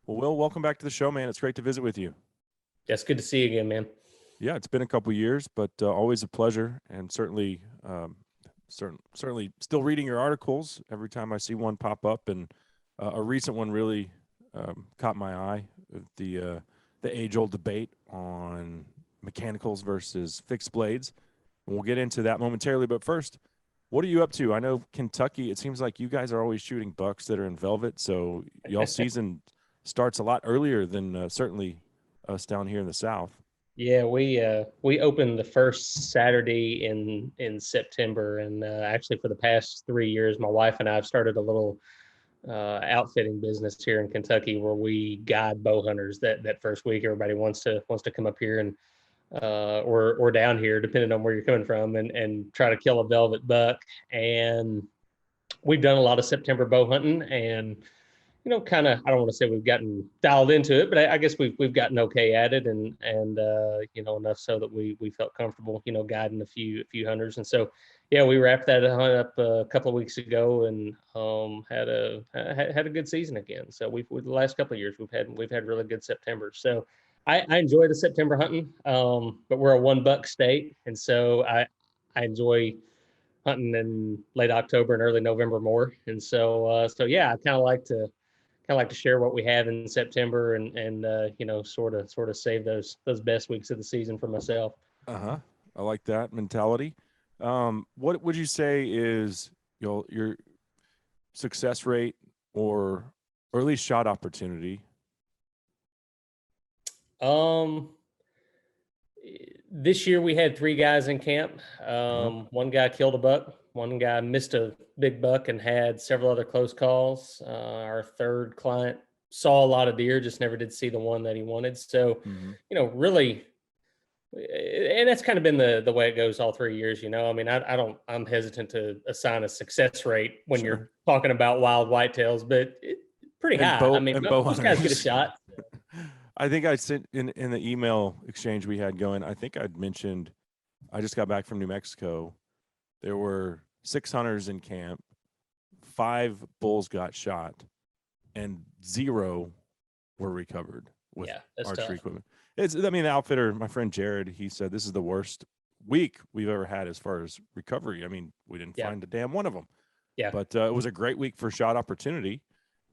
Well, Will, welcome back to the show, man. It's great to visit with you. Yeah, it's good to see you again, man. Yeah, it's been a couple years, but always a pleasure, and certainly still reading your articles every time I see one pop up. And a recent one really caught my eye. The age-old debate on mechanicals versus fixed blades, and we'll get into that momentarily. But first, what are you up to? I know Kentucky. It seems like you guys are always shooting bucks that are in velvet, so y'all season starts a lot earlier than certainly us down here in the South. Yeah, we opened the first Saturday in September, and actually for the past 3 years, my wife and I have started a little outfitting business here in Kentucky where we guide bow hunters that first week. Everybody wants to come up here and or down here, depending on where you're coming from, and try to kill a velvet buck. And we've done a lot of September bow hunting, and kind of, I don't want to say we've gotten dialed into it, but I guess we've gotten okay at it, and enough so that we felt comfortable, guiding a few hunters. And so, yeah, we wrapped that hunt up a couple of weeks ago, and had a good season again. So with the last couple of years we've had really good September. So I enjoy the September hunting, but we're a one buck state, and so I enjoy hunting in late October and early November more. And so yeah, I kind of like to share what we have in September, and sort of save those best weeks of the season for myself. Uh-huh. I like that mentality. What would you say is your success rate or at least shot opportunity? Um, this year we had three guys in camp. Uh-huh. One guy killed a buck. One guy missed a big buck and had several other close calls. Our third client saw a lot of deer, just never did see the one that he wanted. So, Mm-hmm. really, and that's kind of been the way it goes all 3 years. I mean, I'm hesitant to assign a success rate when Sure. you're talking about wild whitetails, but pretty And high. I bow mean, and bow most guys get a hunters. shot. I think I sent in the email exchange we had going. I think I'd mentioned I just got back from New Mexico. There were 6 hunters in camp. 5 bulls got shot, and 0 were recovered with Yeah, that's archery tough. equipment. The outfitter, my friend Jared, he said this is the worst week we've ever had as far as recovery. I mean, we didn't Yeah, find a damn one of them, yeah, but it was a great week for shot opportunity.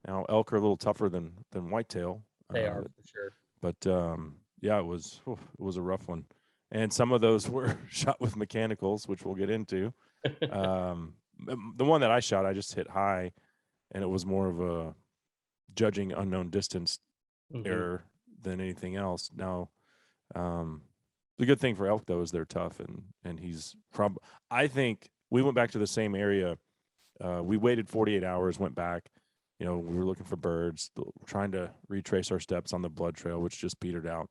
Now elk are a little tougher than whitetail, they uh, are for sure. but yeah, it was a rough one, and some of those were shot with mechanicals, which we'll get into. Um, the one that I shot, I just hit high, and it was more of a judging unknown distance Hmm. error than anything else. Now, um, the good thing for elk though is they're tough, and he's I think we went back to the same area. We waited 48 hours, went back. We were looking for birds, trying to retrace our steps on the blood trail, which just petered out.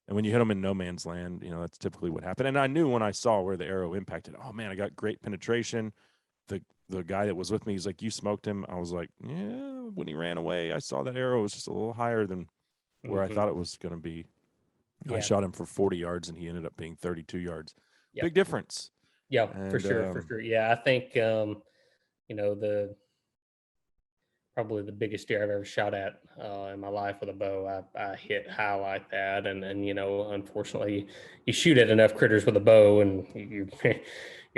And when you hit them in no man's land, that's typically what happened. And I knew when I saw where the arrow impacted, oh man, I got great penetration. The guy that was with me, he's like, you smoked him. I was like, yeah. When he ran away, I saw that arrow was just a little higher than where I Hmm. thought it was going to be. I Yeah, shot him for 40 yards, and he ended up being 32 yards. yeah, Big difference. yeah, for And sure, for sure. Yeah, I think the probably the biggest deer I've ever shot at in my life with a bow. I hit high like that, and unfortunately, you shoot at enough critters with a bow, and you're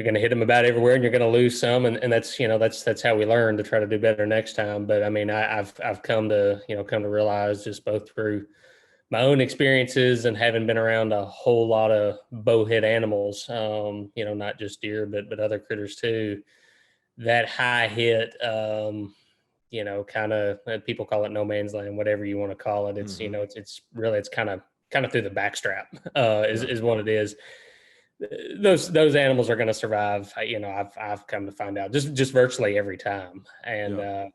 going to hit them about everywhere, and you're going to lose some, and that's how we learn to try to do better next time. But I mean, I've come to realize, just both through my own experiences and having been around a whole lot of bowhead animals, not just deer, but other critters too, that high hit, kind of, people call it no man's land, whatever you want to call it. It's, mm-hmm. it's really, it's kind of through the backstrap, is, Yeah, is what it is. Those animals are going to survive. I've come to find out just virtually every time. And, yeah,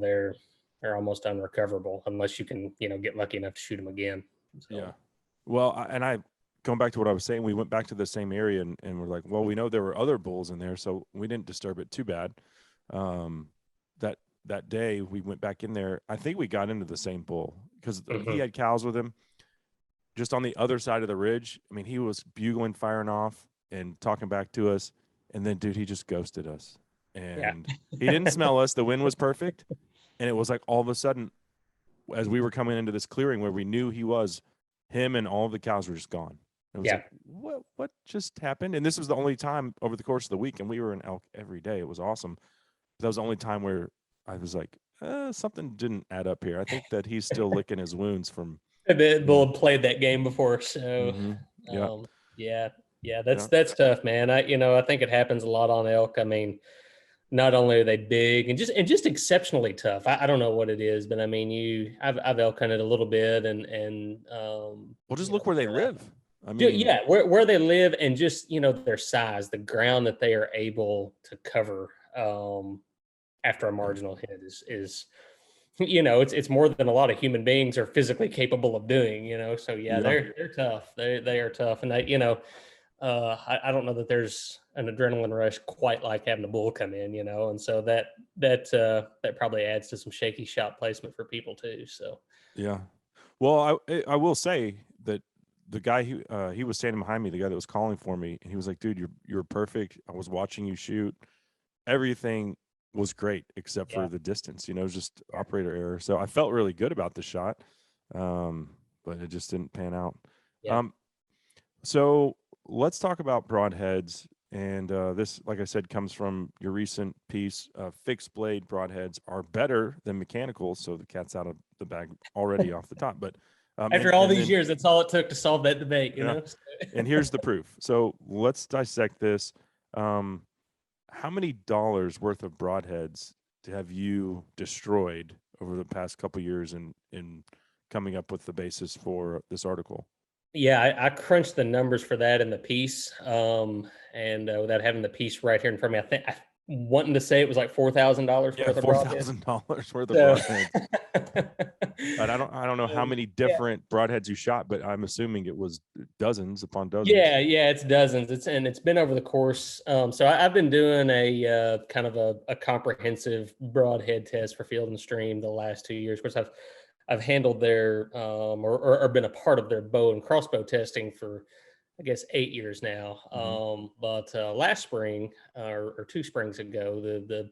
they're almost unrecoverable unless you can, get lucky enough to shoot them again. yeah. So, Well, going back to what I was saying, we went back to the same area, and we're like, well, we know there were other bulls in there, so we didn't disturb it too bad. Um, that that day we went back in there. I think we got into the same bull because he mhm. had cows with him just on the other side of the ridge. I mean, he was bugling, firing off, and talking back to us. And then, dude, he just ghosted us. Yeah. And he didn't smell us. The wind was perfect. And it was like all of a sudden, as we were coming into this clearing where we knew he was, him and all of the cows were just gone. It was Yeah. like, what just happened? And this was the only time over the course of the week, and we were in elk every day. It was awesome. That was the only time where I was like, something didn't add up here. I think that he's still licking his wounds from. Bull had played that game before, so Yeah. yeah, Yeah. that's tough, man. I think it happens a lot on elk. I mean, not only are they big and just exceptionally tough. I don't know what it is, but I mean, I've elk hunted a little bit, and well, just look where they live. I mean, yeah, where they live, and just their size, the ground that they are able to cover after a marginal hit is it's more than a lot of human beings are physically capable of doing. So yeah, they're tough. They are tough, and I don't know that there's an adrenaline rush quite like having a bull come in, and so that probably adds to some shaky shot placement for people too. So yeah. Well, I will say that the guy he was standing behind me, the guy that was calling for me, and he was like, "Dude, you're perfect. I was watching you shoot. Everything was great except for yeah, the distance. It was just operator error." So I felt really good about the shot, but it just didn't pan out. yeah. So let's talk about broadheads. And this, like I said, comes from your recent piece. Fixed blade broadheads are better than mechanical. So the cat's out of the bag already off the top. But After all these years, that's all it took to solve that debate, yeah. And here's the proof. So let's dissect this. How many dollars worth of broadheads have you destroyed over the past couple of years in coming up with the basis for this article? Yeah, I crunched the numbers for that in the piece, and without having the piece right here in front of me, I think I wanting to say it was like $4,000 Yeah, worth of broadheads. $4,000 worth of So, broadheads. But I don't know how many different broadheads you shot, but I'm assuming it was dozens upon dozens. yeah, it's dozens. It's been over the course. So I've been doing a kind of a comprehensive broadhead test for Field and Stream the last 2 years. Of course, I've handled their or been a part of their bow and crossbow testing for I guess 8 years now. But last spring or 2 springs ago, the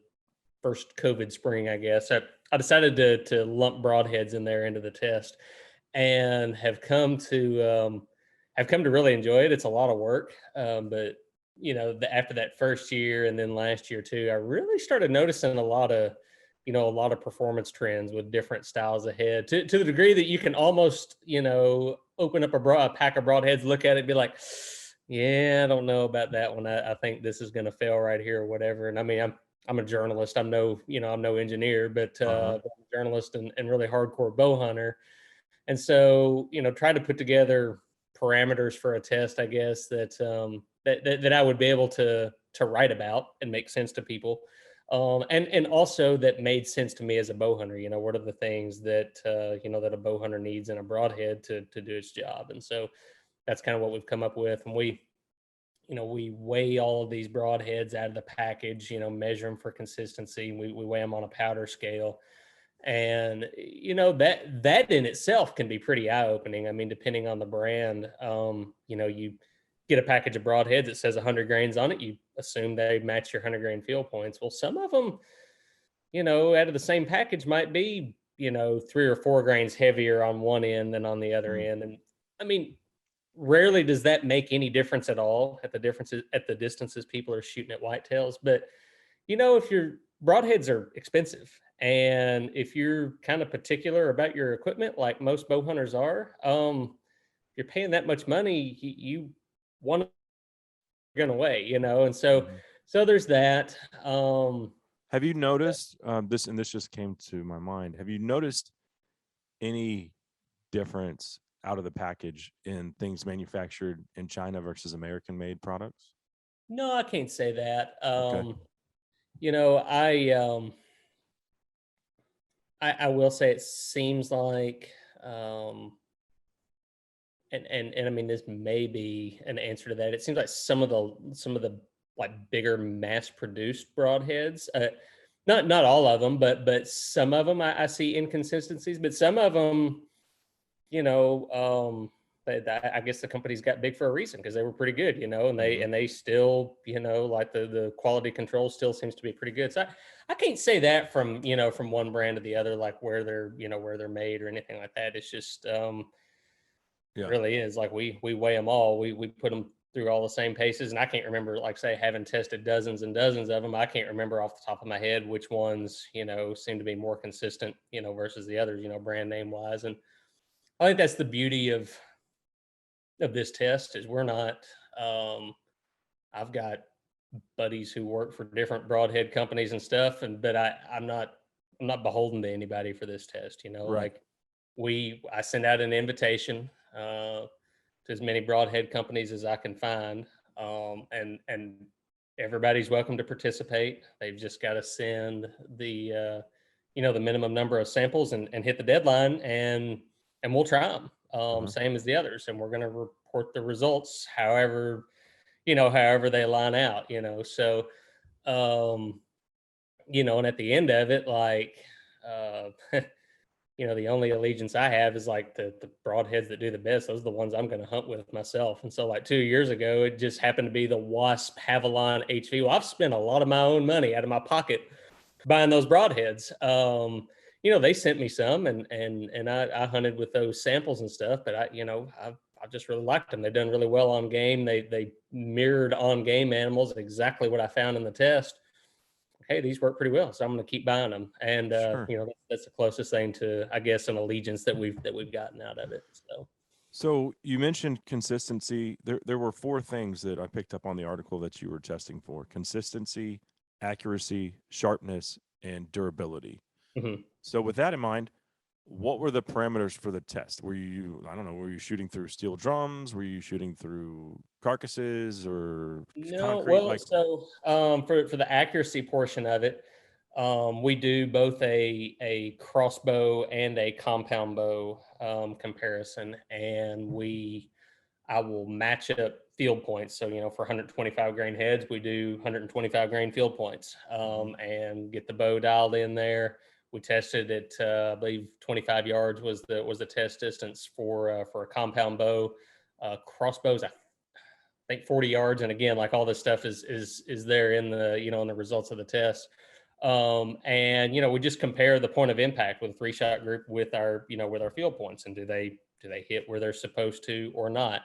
first COVID spring, I guess, I decided to lump broadheads in there into the test, and have come to really enjoy it. It's a lot of work, but after that first year and then last year too, I really started noticing a lot of performance trends with different styles of head to the degree that you can almost open up a pack of broadheads, look at it, be like, yeah, I don't know about that one. I think this is going to fail right here or whatever. And I mean, I'm a journalist. I'm no engineer, but I'm a journalist and really hardcore bow hunter. And so, try to put together parameters for a test, I guess, that I would be able to write about and make sense to people. And also that made sense to me as a bow hunter. What are the things that that a bow hunter needs in a broadhead to do its job? And so that's kind of what we've come up with. And we weigh all of these broadheads out of the package, measure them for consistency. We weigh them on a powder scale. And that in itself can be pretty eye-opening. I mean, depending on the brand, you get a package of broadheads that says 100 grains on it, you assume they match your 100 grain field points. Well, some of them, out of the same package might be 3 or 4 grains heavier on one end than on the other end. And I mean, rarely does that make any difference at all at the distances people are shooting at whitetails. But if your broadheads are expensive, and if you're kind of particular about your equipment, like most bow hunters are, you're paying that much money, you want to gun away, and so there's that. Have you noticed this? And this just came to my mind. Have you noticed any difference out of the package in things manufactured in China versus American made products? No, I can't say that. Okay. You know, I will say it seems like, and I mean, this may be an answer to that. It seems like some of the like bigger mass produced broadheads, not all of them, but some of them I see inconsistencies, but some of them, you know, I guess the companies got big for a reason because they were pretty good, and Hmm. they still, like the quality control still seems to be pretty good. So I can't say that from from one brand to the other, like where they're where they're made or anything like that. It's just Yeah. really is like we weigh them all. We put them through all the same paces, and I can't remember, like say, having tested dozens and dozens of them. I can't remember off the top of my head which ones seem to be more consistent, versus the others, brand name wise. And I think that's the beauty of this test is we're not. Um, I've got buddies who work for different broadhead companies and stuff, and but I'm not beholden to anybody for this test. Right. Like I send out an invitation to as many broadhead companies as I can find, and everybody's welcome to participate. They've just got to send the minimum number of samples and hit the deadline, and we'll try them, Uh-huh. same as the others, and we're going to report the results however they line out. So um, and at the end of it, like uh the only allegiance I have is like the broadheads that do the best. Those are the ones I'm going to hunt with myself. And so, like 2 years ago, it just happened to be the Wasp Havilon HV. Well, I've spent a lot of my own money out of my pocket buying those broadheads. They sent me some, and I hunted with those samples and stuff. But I just really liked them. They've done really well on game. They mirrored on game animals exactly what I found in the test. Hey, these work pretty well, so I'm going to keep buying them. And Sure. that's the closest thing to, I guess, an allegiance that we've gotten out of it. So, So you mentioned consistency. There were four things that I picked up on the article that you were testing for: consistency, accuracy, sharpness, and durability. mhm. So with that in mind, what were the parameters for the test? Were you, I don't know, were you shooting through steel drums? Were you shooting through carcasses or No, concrete? well, Like, so for the accuracy portion of it, we do both a crossbow and a compound bow comparison, and I will match up field points. So, for 125 grain heads, we do 125 grain field points, mhm, and get the bow dialed in there. We tested it. I believe 25 yards was the test distance for a compound bow. Crossbows, I think 40 yards. And again, like all this stuff is there in the results of the test. And we just compare the point of impact with a three-shot group with our field points, and do they hit where they're supposed to or not.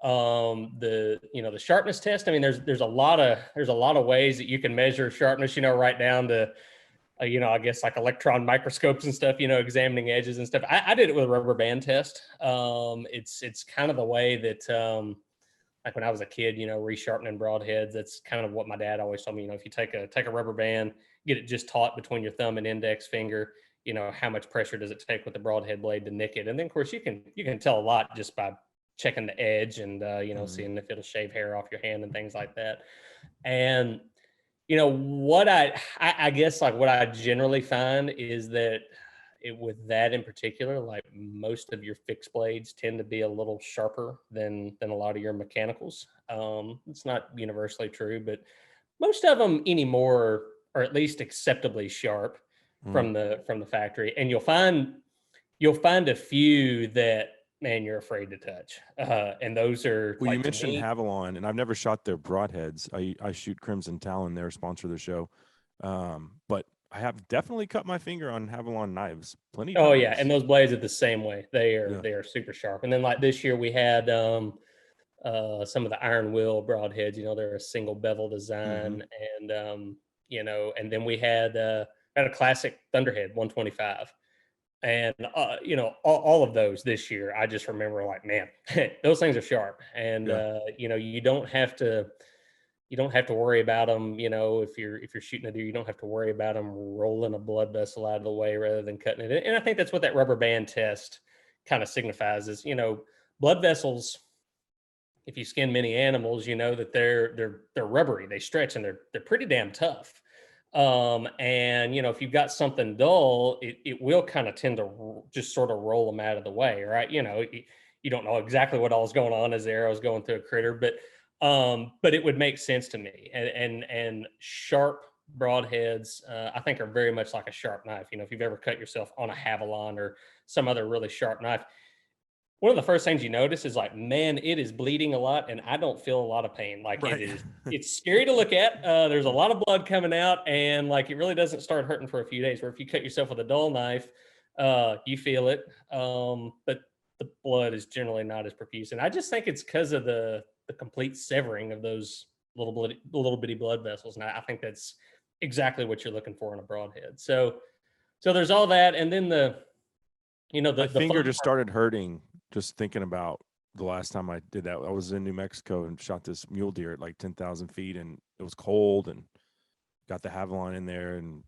The sharpness test, I mean, there's a lot of ways that you can measure sharpness, right down to I guess like electron microscopes and stuff, examining edges and stuff. I did it with a rubber band test. It's kind of the way that like when I was a kid, resharpening broadheads, that's kind of what my dad always told me. If you take a rubber band, get it just taut between your thumb and index finger, how much pressure does it take with the broadhead blade to nick it? And then of course you can tell a lot just by checking the edge and mhm, seeing if it'll shave hair off your hand and things like that. And what I guess like what I generally find is that with that in particular, like most of your fixed blades tend to be a little sharper than a lot of your mechanicals. It's not universally true, but most of them anymore are at least acceptably sharp mhm. from the factory. And you'll find a few that, man, you're afraid to touch. And those are, Well, you like, to mentioned me. Havilon, and I've never shot their broadheads. I shoot Crimson Talon, their sponsor of the show. But I have definitely cut my finger on Havilon knives plenty Oh yeah, and times. those blades are the same way. They are Yeah. they are super sharp. And then like this year we had some of the iron wheel broadheads. They're a single bevel Hmm. design, and then we had a classic Thunderhead 125. And all of those this year, I just remember like, man, those things are sharp. And Yeah. you don't have to worry about them. If you're shooting a deer, you don't have to worry about them rolling a blood vessel out of the way rather than cutting it. And I think that's what that rubber band test kind of signifies is, blood vessels. If you skin many animals, you know that they're rubbery, they stretch, and they're pretty damn tough. And if you've got something dull, it will kind of tend to just sort of roll them out of the way, right? You don't know exactly what all's going on as the arrow's going through a critter, but it would make sense to me. And sharp broadheads, I think, are very much like a sharp knife. If you've ever cut yourself on a Havilon or some other really sharp knife, one of the first things you notice is like, man, it is bleeding a lot and I don't feel a lot of pain. Like Right. it's scary to look at. There's a lot of blood coming out and like, it really doesn't start hurting for a few days, where if you cut yourself with a dull knife, you feel it. But the blood is generally not as profuse. And I just think it's because of the complete severing of those little bitty blood vessels. And I think that's exactly what you're looking for in a broadhead. So there's all that. And then My the finger fun just started hurting just thinking about the last time I did that. I was in New Mexico and shot this mule deer at like 10,000 feet, and it was cold, and got the Havilon in there, and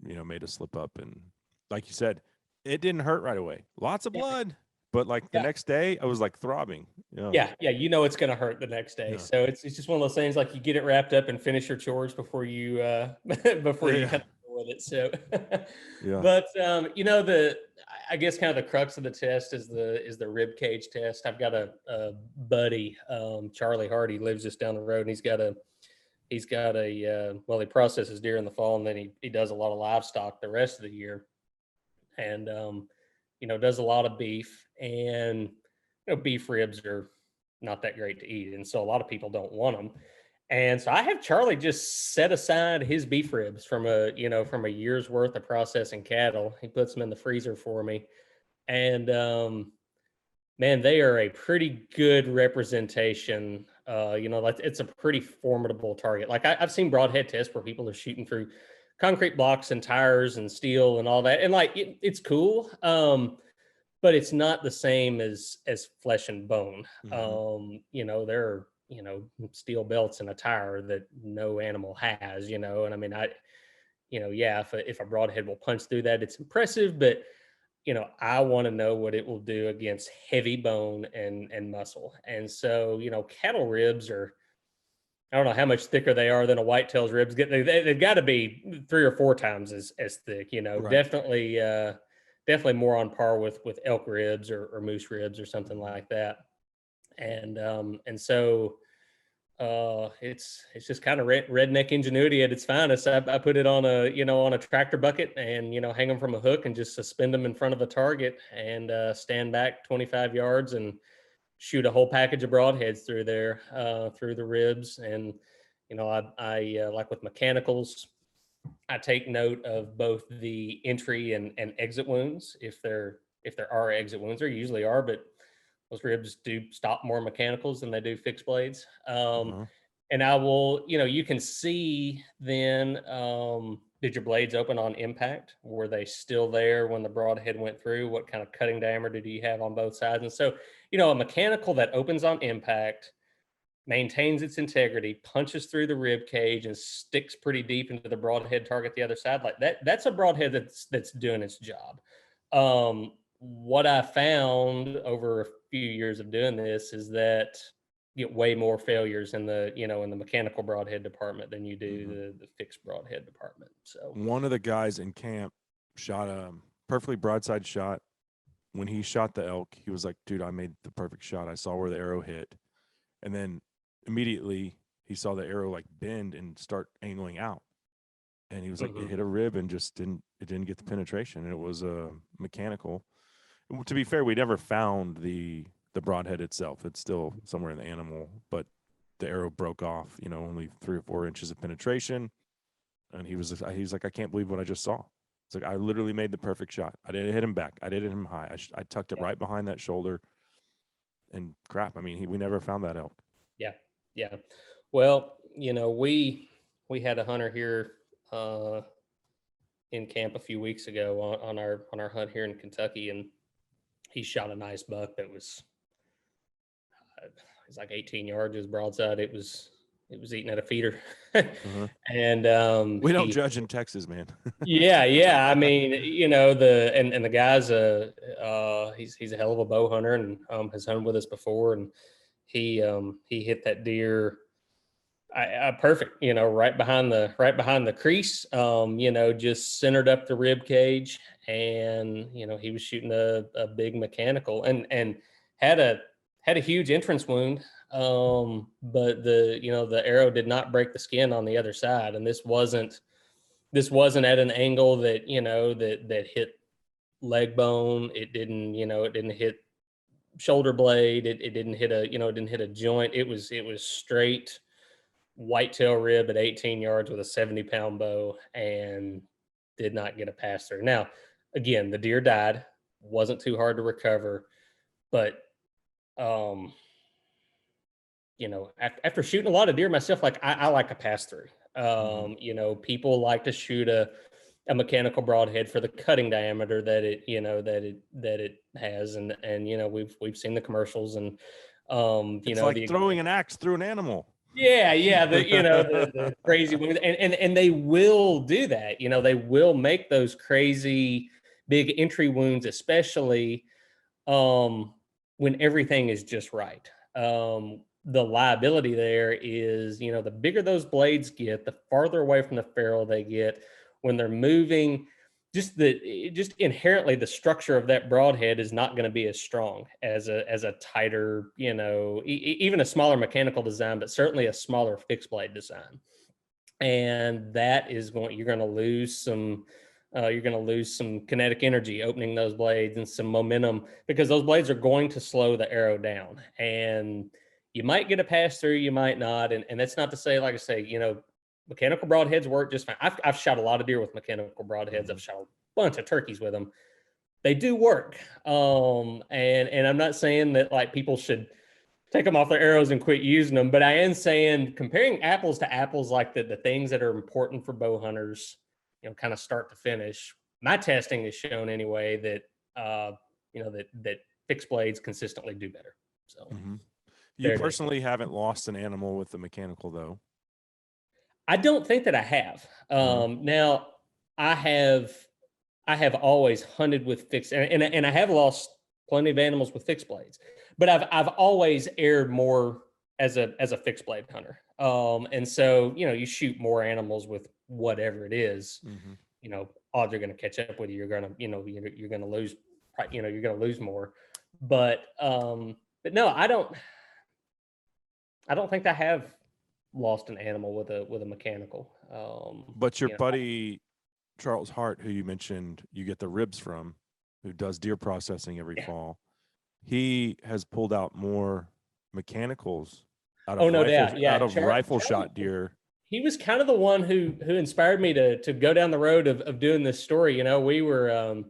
made a slip up. And like you said, it didn't hurt right away. Lots of yeah, blood, but like the yeah. next day, I was like throbbing. Yeah, it's gonna hurt the next day. Yeah. So it's just one of those things, like you get it wrapped up and finish your chores before you before you Yeah. kind of deal with it. So, Yeah. but the I guess kind of the crux of the test is the rib cage test. I've got a buddy, Charlie Hardy, lives just down the road, and he's got a well, he processes deer in the fall, and then he does a lot of livestock the rest of the year, and does a lot of beef, and beef ribs are not that great to eat, and so a lot of people don't want them. And so I have Charlie just set aside his beef ribs from a year's worth of processing cattle. He puts them in the freezer for me, and man, they are a pretty good representation. Like it's a pretty formidable target. Like I've seen broadhead tests where people are shooting through concrete blocks and tires and steel and all that, and like it's cool. But it's not the same as flesh and bone. Mhm. There are steel belts in a tire that no animal has. And I mean, yeah, if a broadhead will punch through that, it's impressive. But I want to know what it will do against heavy bone and muscle. And so cattle ribs are, I don't know how much thicker they are than a whitetail's ribs. They've got to be 3 or 4 times as thick. Right. Definitely more on par with elk ribs or moose ribs or something Mhm. like that. And so it's just kind of redneck ingenuity at its finest. I put it on a tractor bucket, and hang them from a hook and just suspend them in front of a target, and stand back 25 yards and shoot a whole package of broadheads through there, through the ribs. And I like with mechanicals, I take note of both the entry and exit wounds. If there are exit wounds, there usually are, but those ribs do stop more mechanicals than they do fixed blades. Uh-huh. And I will, you can see then, did your blades open on impact? Were they still there when the broadhead went through? What kind of cutting diameter do you have on both sides? And so, a mechanical that opens on impact, maintains its integrity, punches through the rib cage, and sticks pretty deep into the broadhead target the other side, like that's a broadhead that's doing its job. What I found over a few years of doing this is that you get way more failures in the mechanical broadhead department than you do Mhm. the fixed broadhead department. So One of the guys in camp shot a perfectly broadside shot. When he shot the elk, he was like, "Dude, I made the perfect shot. I saw where the arrow hit." And then immediately he saw the arrow like bend and start angling out. And he was like, it mhm. hit a rib and just didn't get the penetration. And it was a mechanical. To be fair, we never found the broadhead itself. It's still somewhere in the animal, but the arrow broke off, only 3 or 4 inches of penetration. And he's like, I can't believe what I just saw. It's like, I literally made the perfect shot. I didn't hit him back. I didn't hit him high. I tucked it Yeah, right behind that shoulder, and crap. I mean, we never found that elk. yeah, yeah. Well, we had a hunter here in camp a few weeks ago on our hunt here in Kentucky, and he shot a nice buck that was like 18 yards. His broadside. It was eating at a feeder, Uh-huh. and We don't he judge in Texas, man. yeah. I mean, the guy's he's a hell of a bow hunter, and has hunted with us before, and he hit that deer. Perfect, right behind the crease, just centered up the rib cage, and he was shooting a big mechanical, and had a had a huge entrance wound, but the arrow did not break the skin on the other side, and this wasn't at an angle that hit leg bone. It didn't hit shoulder blade. It didn't hit a, it didn't hit a joint. It was straight whitetail rib at 18 yards with a 70-pound bow, and did not get a pass through. Now, again, the deer died. Wasn't too hard to recover, but um, after shooting a lot of deer myself, like I like a pass through. Mm-hmm. People like to shoot a mechanical broadhead for the cutting diameter that it has, and we've seen the commercials, and It's like the throwing an axe through an animal. yeah, the crazy wounds, and they will do that. They will make those crazy big entry wounds, especially when everything is just right. The liability there is, the bigger those blades get, the farther away from the ferrule they get when they're moving. Just inherently, the structure of that broadhead is not going to be as strong as a tighter, even a smaller mechanical design, but certainly a smaller fixed blade design. And that is you're going to lose some kinetic energy opening those blades, and some momentum, because those blades are going to slow the arrow down, and you might get a pass through, you might not. And that's not to say, like I say, mechanical broadheads work just fine. I've shot a lot of deer with mechanical broadheads. I've shot a bunch of turkeys with them. They do work. And I'm not saying that like people should take them off their arrows and quit using them. But I am saying, comparing apples to apples, like the things that are important for bow hunters, kind of start to finish, my testing has shown anyway that fixed blades consistently do better. So Mm-hmm. You there it is. personally haven't lost an animal with the mechanical, though. I don't think that I have. No. Now I have always hunted with fixed, and I have lost plenty of animals with fixed blades, but I've always erred more as a fixed blade hunter. And so you shoot more animals with whatever it is, Mm-hmm. odds are going to catch up with you. You're gonna you're gonna lose, you're gonna lose more. But no, I don't think I have lost an animal with a mechanical. But your buddy Charles Hart, who you mentioned, you get the ribs from, who does deer processing every Yeah. fall, he has pulled out more mechanicals out Oh, of no rifle doubt. Yeah, rifle Charlie, shot deer. he was kind of the one who inspired me to go down the road of doing this story. We were a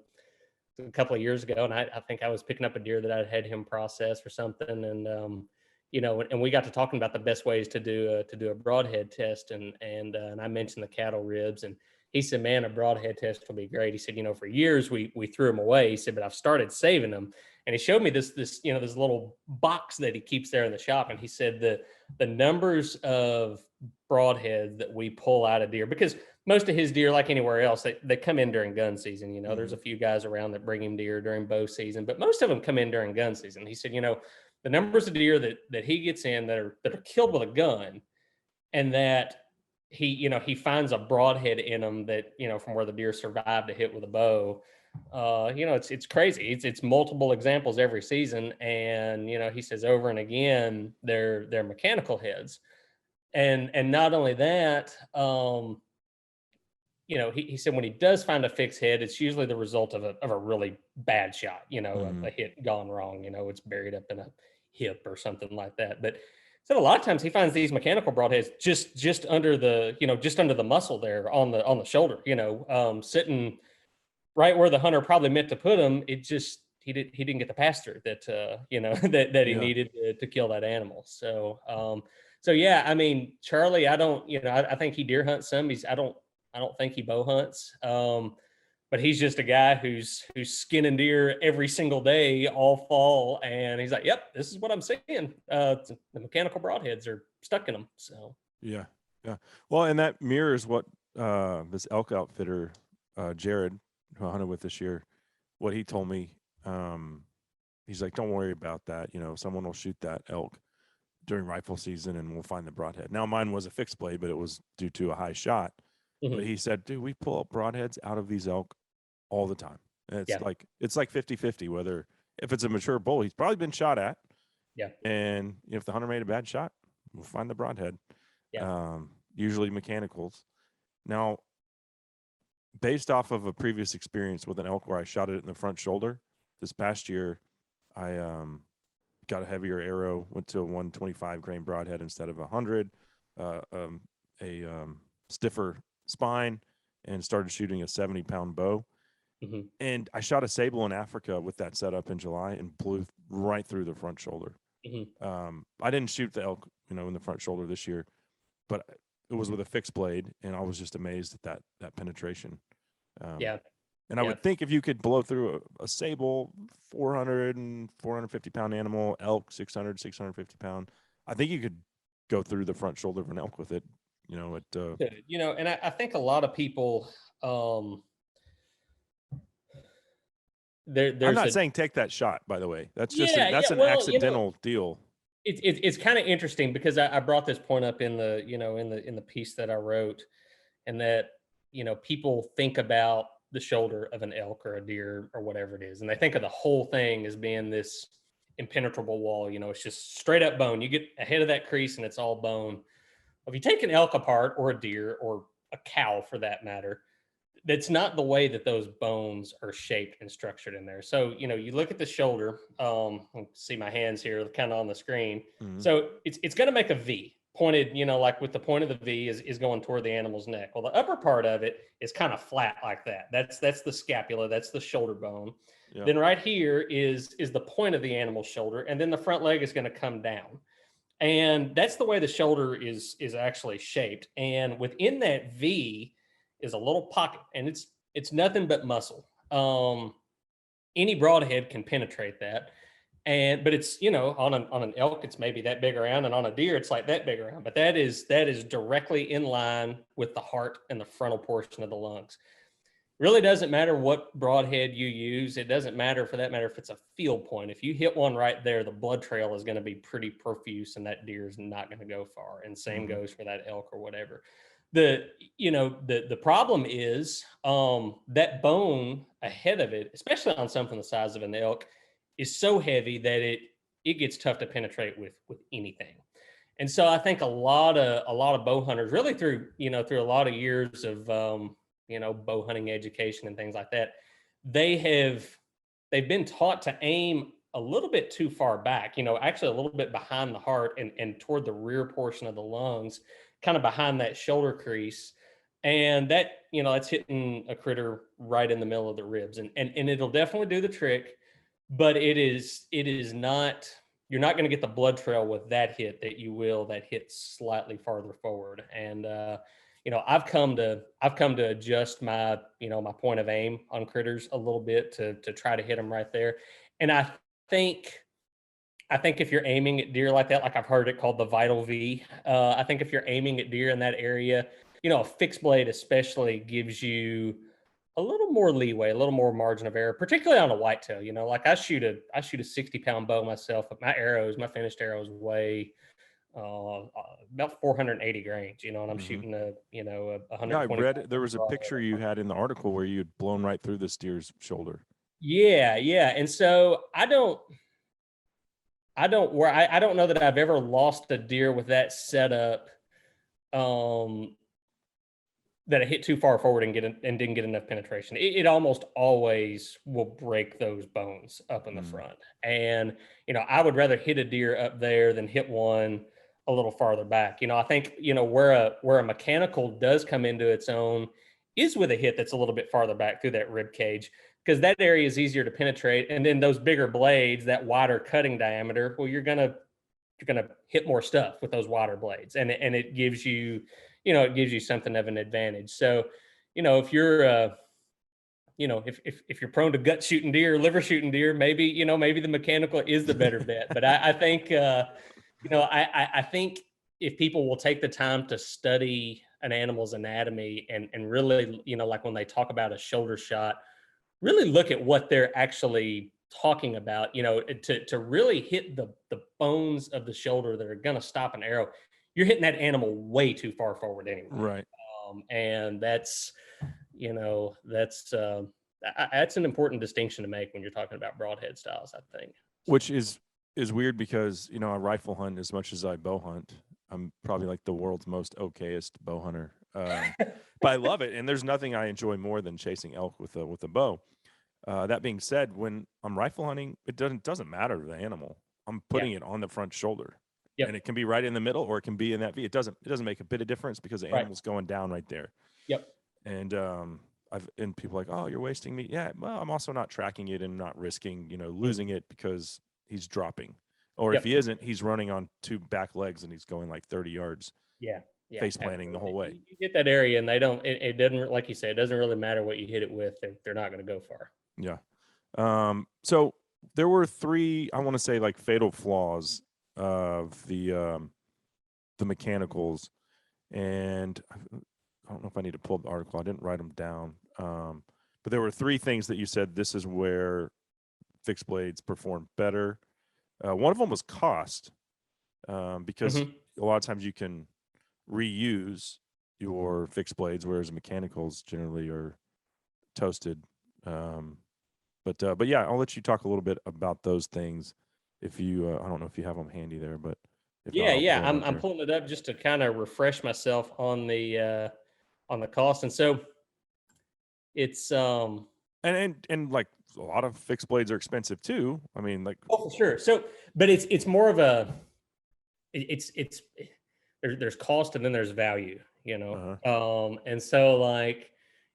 couple of years ago, and I think I was picking up a deer that I had him process or something, and and we got to talking about the best ways to do a broadhead test, and I mentioned the cattle ribs, and he said, "Man, a broadhead test will be great." He said, "For years we threw them away." He said, "But I've started saving them." And he showed me this little box that he keeps there in the shop, and he said the numbers of broadheads that we pull out of deer, because most of his deer, like anywhere else, they come in during gun season. There's a few guys around that bring him deer during bow season, but most of them come in during gun season. He said, the numbers of deer that he gets in that are killed with a gun, and that he finds a broadhead in them that from where the deer survived a hit with a bow. It's crazy. It's multiple examples every season, and he says over and again they're mechanical heads, and not only that, he said when he does find a fixed head, it's usually the result of a really bad shot, Mm-hmm. a hit gone wrong, it's buried up in a hip or something like that. But so a lot of times he finds these mechanical broadheads just under just under the muscle there on the shoulder, sitting right where the hunter probably meant to put him. It just he didn't get the pass through that that he Yeah. needed to kill that animal. So yeah, I mean, Charlie, I don't, I think he deer hunts some. I don't think he bow hunts. But he's just a guy who's skinning deer every single day all fall, and he's like, "Yep, this is what I'm seeing. The mechanical broadheads are stuck in them." So Yeah. Yeah. Well, and that mirrors what this elk outfitter, Jared, who I hunted with this year, what he told me. He's like, "Don't worry about that. Someone will shoot that elk during rifle season, and we'll find the broadhead." Now, mine was a fixed blade, but it was due to a high shot. But mhm. he said, "Dude, we pull up broadheads out of these elk all the time. And Yeah, it's like 50-50, whether if it's a mature bull, he's probably been shot at, yeah, and if the hunter made a bad shot, we'll find the broadhead. yeah. Usually mechanicals. Now, based off of a previous experience with an elk where I shot it in the front shoulder this past year, I got a heavier arrow, went to a 125 grain broadhead instead of 100, uh, um, a stiffer spine, and started shooting a 70-pound bow. Mhm. And I shot a sable in Africa with that setup in July and blew right through the front shoulder. Mhm. I didn't shoot the elk, in the front shoulder this year, but it was with a fixed blade, and I was just amazed at that penetration. Um, Yeah. and I Yeah. would think if you could blow through a sable, 400 and 450-pound animal, elk 600, 650-pound, I think you could go through the front shoulder of an elk with it. Good. And I think a lot of people, um, I'm there's not a saying take that shot. By the way, yeah, that's yeah. an Well, accidental deal. it's kind of interesting because I brought this point up in the in the piece that I wrote, and that people think about the shoulder of an elk or a deer or whatever it is, and they think of the whole thing as being this impenetrable wall. It's just straight up bone. You get ahead of that crease and it's all bone. If you take an elk apart, or a deer, or a cow for that matter, that's not the way that those bones are shaped and structured in there. So, you look at the shoulder, see my hands here kind of on the screen. Mm-hmm. So it's going to make a V pointed, like with the point of the V is going toward the animal's neck. Well, the upper part of it is kind of flat like that. That's the scapula, that's the shoulder bone. Yeah. Then right here is the point of the animal's shoulder, and then the front leg is going to come down. And that's the way the shoulder is actually shaped. And within that V is a little pocket, and it's nothing but muscle. Any broadhead can penetrate that, but it's on an elk it's maybe that big around, and on a deer it's like that big around. But that is directly in line with the heart and the frontal portion of the lungs. Really doesn't matter what broadhead you use. It doesn't matter, for that matter, if it's a field point. If you hit one right there, the blood trail is going to be pretty profuse, and that deer is not going to go far. And same Mm-hmm. goes for that elk or whatever. The problem is, that bone ahead of it, especially on something the size of an elk, is so heavy that it gets tough to penetrate with anything. And so I think a lot of bow hunters, really through a lot of years of bow hunting education and things like that, they have they've been taught to aim a little bit too far back, actually a little bit behind the heart, and toward the rear portion of the lungs, kind of behind that shoulder crease. And that's hitting a critter right in the middle of the ribs. And it'll definitely do the trick, but it is not, you're not going to get the blood trail with that hit that you will that hit slightly farther forward. And I've come to adjust my point of aim on critters a little bit to try to hit them right there. And think I think if you're aiming at deer like that, like I've heard it called the vital V, I think if you're aiming at deer in that area, a fixed blade especially gives you a little more leeway, a little more margin of error, particularly on a whitetail. Like I shoot a 60-pound bow myself, but my finished arrows weigh about 480 grains. And I'm Mm-hmm. shooting a Yeah, I 125 read there was a broadhead. picture you had in the article where you had blown right through this deer's shoulder. Yeah, yeah, and so I don't know that I've ever lost a deer with that setup, um, that I hit too far forward and didn't get enough penetration. It almost always will break those bones up in the Mm. front. And I would rather hit a deer up there than hit one a little farther back. I think where a mechanical does come into its own is with a hit that's a little bit farther back through that rib cage, because that area is easier to penetrate. And then those bigger blades, that wider cutting diameter, well, you're gonna hit more stuff with those wider blades, and it gives you, something of an advantage. So, if you're if you're prone to gut shooting deer, liver shooting deer, maybe the mechanical is the better bet. But I think I think if people will take the time to study an animal's anatomy, and really, like when they talk about a shoulder shot, really look at what they're actually talking about, to really hit the bones of the shoulder that are going to stop an arrow. You're hitting that animal way too far forward anyway. Right. And that's an important distinction to make when you're talking about broadhead styles, I think. Which is weird because I rifle hunt as much as I bow hunt. I'm probably like the world's most okayest bow hunter, but I love it. And there's nothing I enjoy more than chasing elk with a bow. That being said, when I'm rifle hunting, it doesn't matter the animal. I'm putting it on the front shoulder. Yep. And it can be right in the middle, or it can be in that V. It doesn't make a bit of difference because the Right. animal's going down right there. Yep. And and people are like, oh, you're wasting meat. Yeah, well, I'm also not tracking it and not risking, losing it because he's dropping. Or if he isn't, he's running on two back legs and he's going like 30 yards. Yeah. Face planting the whole way. You get that area, and they don't. It doesn't, like you say, it doesn't really matter what you hit it with. They're not going to go far. Yeah. So there were 3, I want to say, like fatal flaws of the mechanicals, and I don't know if I need to pull up the article. I didn't write them down. But there were 3 things that you said this is where fixed blades perform better. One of them was cost, because a lot of times you can reuse your fixed blades, whereas mechanicals generally are toasted. But yeah, I'll let you talk a little bit about those things. If you, I don't know if you have them handy there, but if not, I'm pulling it up just to kind of refresh myself on the cost, and so it's and like a lot of fixed blades are expensive too. I mean, like, oh, for sure. So, but it's more of a it's there's cost and then there's value, and so like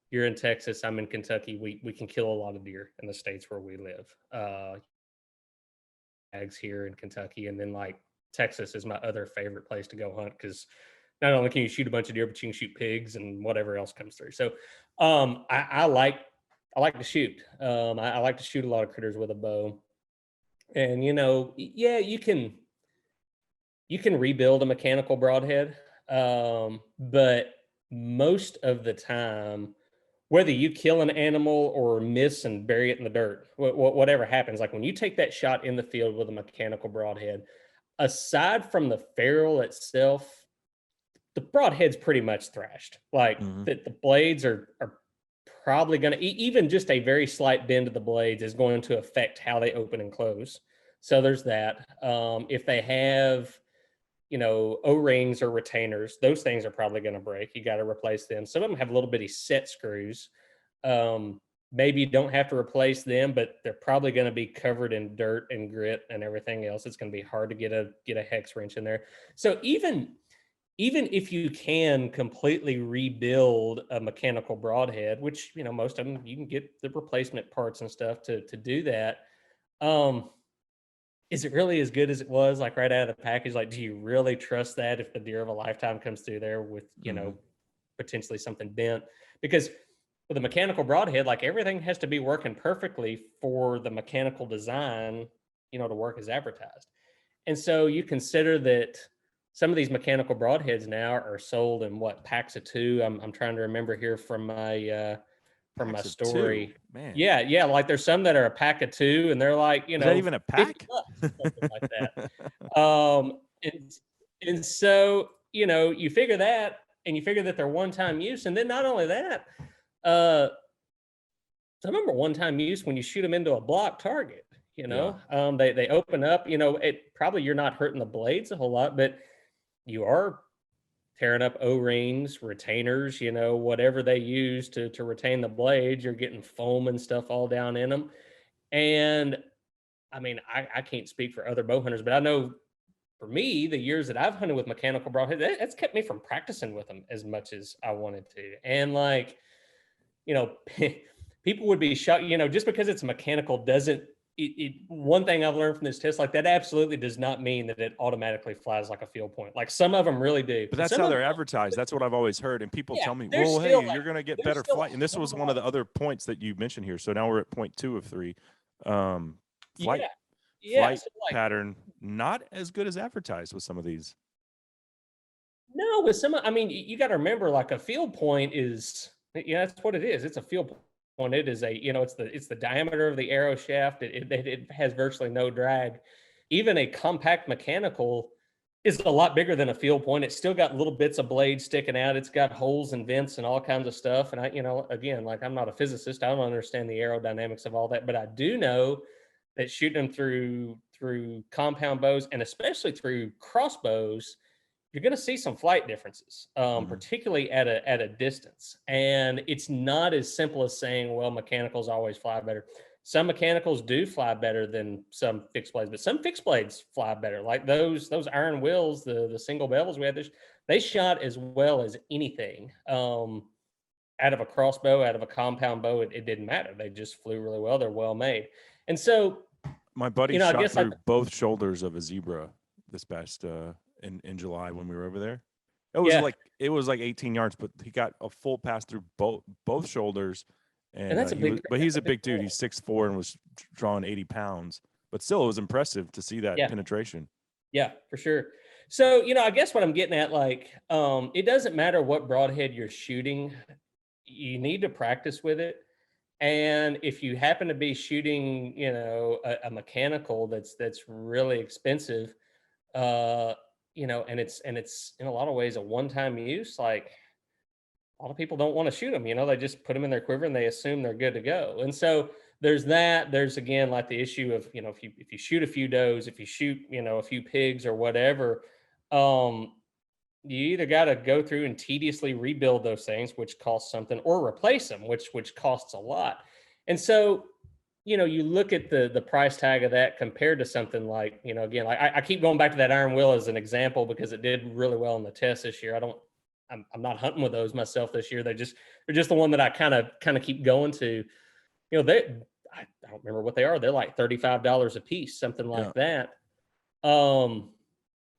you're in Texas, I'm in Kentucky. We can kill a lot of deer in the states where we live. Tags here in Kentucky, and then like Texas is my other favorite place to go hunt because not only can you shoot a bunch of deer, but you can shoot pigs and whatever else comes through. So I like to shoot. I like to shoot a lot of critters with a bow, and yeah, you can rebuild a mechanical broadhead, but most of the time, whether you kill an animal or miss and bury it in the dirt, whatever happens, like when you take that shot in the field with a mechanical broadhead, aside from the ferrule itself, the broadhead's pretty much thrashed. Like the blades are probably going to, even just a very slight bend of the blades is going to affect how they open and close. So there's that. If they have, O-rings or retainers, those things are probably going to break. You got to replace them. Some of them have little bitty set screws. Maybe you don't have to replace them, but they're probably going to be covered in dirt and grit and everything else. It's going to be hard to get a hex wrench in there. So even if you can completely rebuild a mechanical broadhead, which most of them you can get the replacement parts and stuff to do that. Is it really as good as it was like right out of the package? Like, do you really trust that if the deer of a lifetime comes through there with, potentially something bent? Because with a mechanical broadhead, like everything has to be working perfectly for the mechanical design, to work as advertised. And so you consider that some of these mechanical broadheads now are sold in packs of 2. I'm trying to remember here from my story. Man. Yeah. Like there's some that are a pack of 2 and they're like, is that even a pack? Something like that. And so, you figure that, and you figure that they're one-time use. And then not only that, some of them are one-time use when you shoot them into a block target, they open up, you're not hurting the blades a whole lot, but you are tearing up O-rings, retainers, whatever they use to retain the blades. You're getting foam and stuff all down in them. And I mean, I can't speak for other bow hunters, but I know for me, the years that I've hunted with mechanical broadhead, that's kept me from practicing with them as much as I wanted to. And like, people would be shocked, just because it's mechanical doesn't, one thing I've learned from this test, like that absolutely does not mean that it automatically flies like a field point. Like some of them really do. But that's how they're advertised. That's what I've always heard. And people tell me, well, hey, you're going to get better flight. And this was one of the other points that you mentioned here. So now we're at point 2 of 3. Flight pattern, not as good as advertised with some of these. No, with some, I mean, you got to remember, like a field point is, that's what it is. It's a field point. It is a, it's the diameter of the arrow shaft. It has virtually no drag. Even a compact mechanical is a lot bigger than a field point. It's still got little bits of blade sticking out. It's got holes and vents and all kinds of stuff. And I, again, like I'm not a physicist. I don't understand the aerodynamics of all that, but I do know that shooting them through compound bows and especially through crossbows, you're going to see some flight differences, particularly at a distance. And it's not as simple as saying, well, mechanicals always fly better. some mechanicals do fly better than some fixed blades, but some fixed blades fly better. Like those iron wheels, the single bevels we had, they shot as well as anything. Out of a crossbow, out of a compound bow, it didn't matter. They just flew really well. They're well made. And so, My buddy I shot guess I through both shoulders of a zebra this past in July when we were over there. yeah, It was like 18 yards, but he got a full pass through both shoulders, and and that's a big he's that's a a big big dude. call. He's 6'4" and was drawing 80 pounds, but still, it was impressive to see that Yeah, penetration. yeah, for sure. So, I guess what I'm getting at, like, it doesn't matter what broadhead you're shooting, you need to practice with it. And if you happen to be shooting, a mechanical that's really expensive, uh, and it's in a lot of ways a one-time use, like a lot of people don't want to shoot them. They just put them in their quiver and they assume they're good to go. And so there's that. There's again like the issue of if you shoot a few does, if you shoot a few pigs or whatever, um, you either got to go through and tediously rebuild those things, which costs something, or replace them, which costs a lot. And so you look at the price tag of that compared to something like again, like I keep going back to that iron will as an example because it did really well in the test this year. I'm not hunting with those myself this year. They're just the one that I kind of keep going to. They I don't remember what they are. They're like $35 a piece, something Yeah, like that. Um,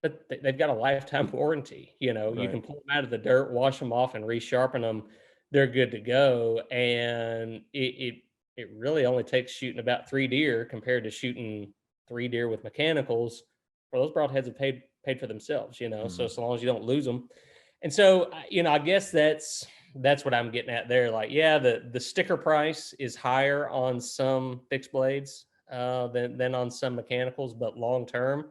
but they've got a lifetime warranty. You right. can pull them out of the dirt, wash them off, and resharpen them. They're good to go. And it really only takes shooting about 3 deer compared to shooting 3 deer with mechanicals. Well, those broadheads have paid for themselves. So Hmm. as long as you don't lose them. And so, I guess that's what I'm getting at there. Like, yeah, the sticker price is higher on some fixed blades than on some mechanicals, but long term,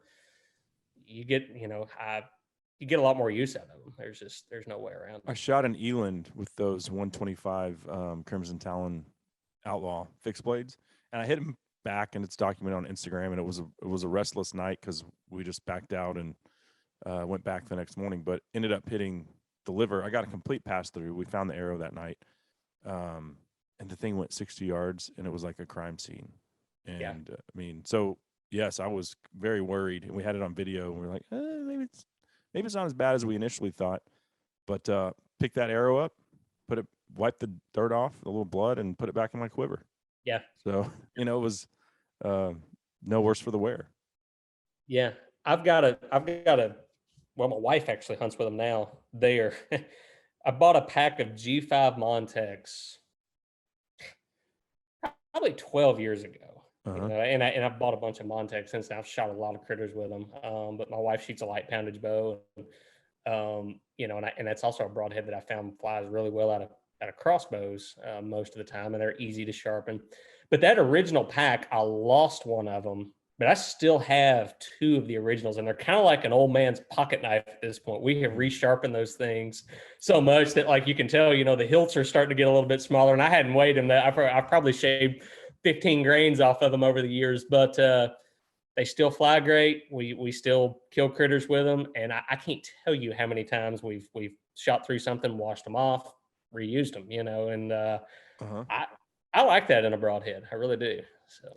you get you get a lot more use out of them. There's no way around I it. shot an eland with those 125 Crimson Talon Outlaw fixed blades, and I hit him back, and it's documented on Instagram. And it was a restless night because we just backed out and went back the next morning, but ended up hitting the liver. I got a complete pass through. We found the arrow that night, and the thing went 60 yards, and it was like a crime scene. Yeah, And I mean, so yes, I was very worried, and we had it on video, and we are like, maybe it's not as bad as we initially thought. But pick that arrow up, wipe the dirt off, a little blood, and put it back in my quiver. yeah, So it was uh, no worse for the wear. yeah. I've got a. Well, my wife actually hunts with them now. They are. I bought a pack of G5 Montex probably 12 years ago. Uh-huh. And I bought a bunch of Montex since. I've shot a lot of critters with them. But my wife shoots a light poundage bow, and that's also a broadhead that I found flies really well out of crossbows most of the time, and they're easy to sharpen. But that original pack, I lost one of them, but I still have two of the originals, and they're kind of like an old man's pocket knife at this point. We have resharpened those things so much that, like, you can tell, the hilts are starting to get a little bit smaller. And I hadn't weighed them. I probably shaved 15 grains off of them over the years, but they still fly great. We still kill critters with them, and I can't tell you how many times we've shot through something, washed them off, reused them. And Uh-huh. I I like that in a broadhead. I really do. So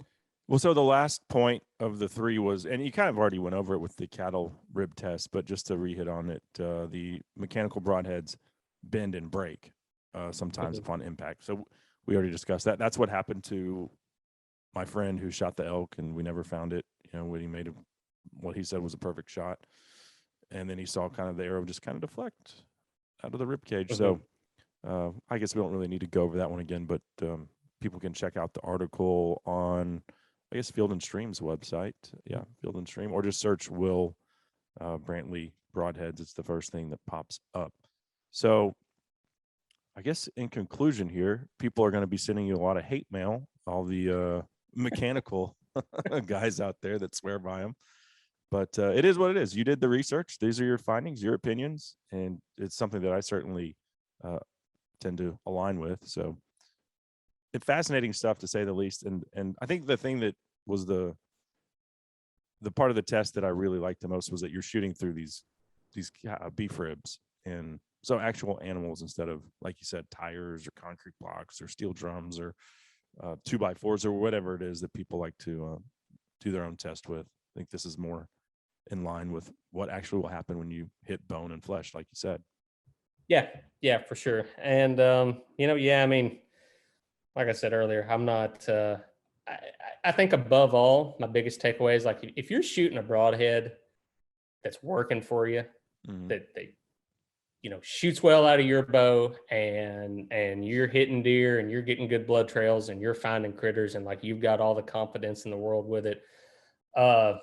Well, so the last point of the three was, and you kind of already went over it with the cattle rib test, but just to re-hit on it, the mechanical broadheads bend and break sometimes mhm. upon impact. So we already discussed that. That's what happened to my friend who shot the elk, and we never found it. When he made what he said was a perfect shot, and then he saw kind of the arrow just kind of deflect out of the rib cage. Mhm. So I guess we don't really need to go over that one again, but people can check out the article on, I guess, Field and Stream's website. Yeah, Field and Stream, or just search Will Brantley broadheads. It's the first thing that pops up. So I guess in conclusion here, people are going to be sending you a lot of hate mail, all the mechanical guys out there that swear by them. But it is what it is. You did the research. These are your findings, your opinions, and it's something that I certainly uh, tend to align with. So it's fascinating stuff, to say the least. And I think the thing that was the part of the test that I really liked the most was that you're shooting through these beef ribs, and so actual animals instead of, like you said, tires or concrete blocks or steel drums or 2x4s or whatever it is that people like to do their own test with. I think this is more in line with what actually will happen when you hit bone and flesh, like you said. Yeah, yeah, for sure. And yeah, I mean, like I said earlier, I'm not. I, I think above all, my biggest takeaway is like if you're shooting a broadhead that's working for you, Mm-hmm. that shoots well out of your bow, and you're hitting deer and you're getting good blood trails and you're finding critters and like you've got all the confidence in the world with it. Uh,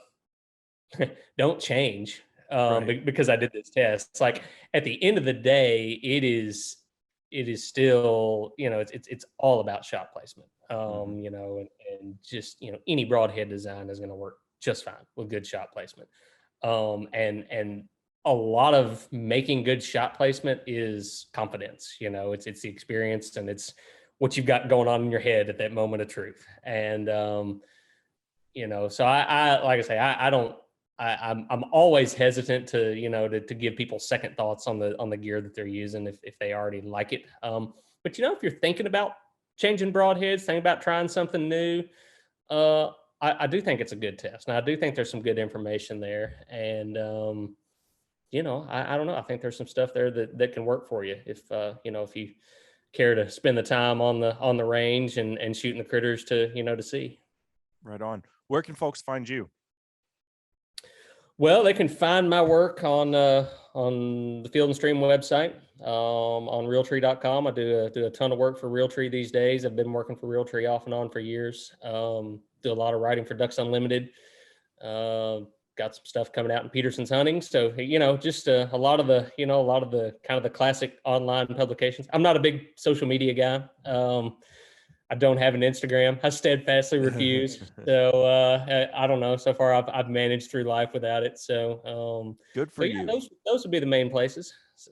don't change Right. because I did this test. It's like at the end of the day, it is still it's all about shot placement. Mm-hmm. And just any broadhead design is going to work just fine with good shot placement. And a lot of making good shot placement is confidence. It's the experience and it's what you've got going on in your head at that moment of truth. And so I like I say, I don't. I'm always hesitant to give people second thoughts on the gear that they're using if they already like it. But if you're thinking about changing broadheads, thinking about trying something new, uh, I do think it's a good test. And I do think there's some good information there. And I don't know. I think there's some stuff there that can work for you if you care to spend the time on the range and shooting the critters to see. Right on. Where can folks find you? Well, they can find my work on the Field and Stream website, on realtree.com. I do a ton of work for Realtree these days. I've been working for Realtree off and on for years. Do a lot of writing for Ducks Unlimited. Got some stuff coming out in Peterson's Hunting. So just a lot of the kind of the classic online publications. I'm not a big social media guy. I don't have an Instagram. I steadfastly refuse. So I don't know. So far, I've managed through life without it. So, Good for but yeah, you. those would be the main places. So,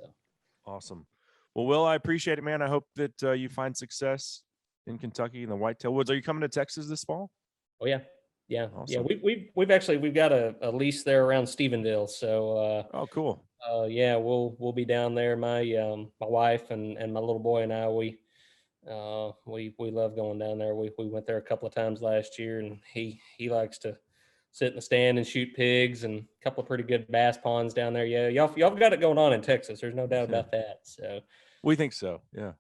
Awesome. Well, Will, I appreciate it, man. I hope that you find success in Kentucky in the whitetail woods. Are you coming to Texas this fall? oh yeah, yeah, yeah. Awesome. We've got a lease there around Stephenville. So Oh, cool. yeah, we'll be down there. My wife and my little boy and I we love going down there. We went there a couple of times last year, and he likes to sit in the stand and shoot pigs and a couple of pretty good bass ponds down there. Yeah, y'all got it going on in Texas. There's no doubt about that. So We think so. Yeah.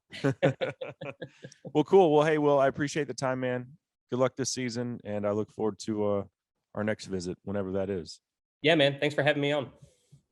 Well, cool. Well, hey, Will, I appreciate the time, man. Good luck this season, and I look forward to our next visit, whenever that is. yeah, man, thanks for having me on.